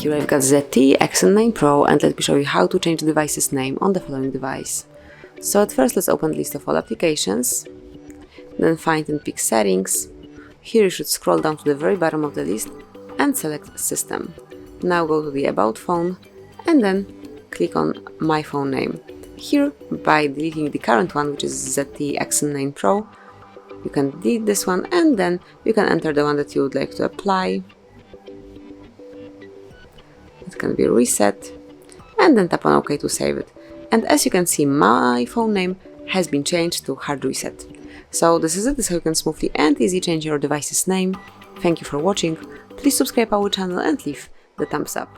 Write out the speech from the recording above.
Here I've got ZTE Axon 9 Pro, and let me show you how to change the device's name on the following device. So at first let's open the list of all applications, then find and pick Settings. Here you should scroll down to the very bottom of the list and select System. Now go to the About Phone and then click on My Phone Name. Here, by deleting the current one, which is ZTE Axon 9 Pro, you can delete this one and then you can enter the one that you would like to apply. It can be reset, and then tap on OK to save it. And as you can see, my phone name has been changed to Hard Reset. So this is it. This is how you can smoothly and easily change your device's name. Thank you for watching. Please subscribe our channel and leave the thumbs up.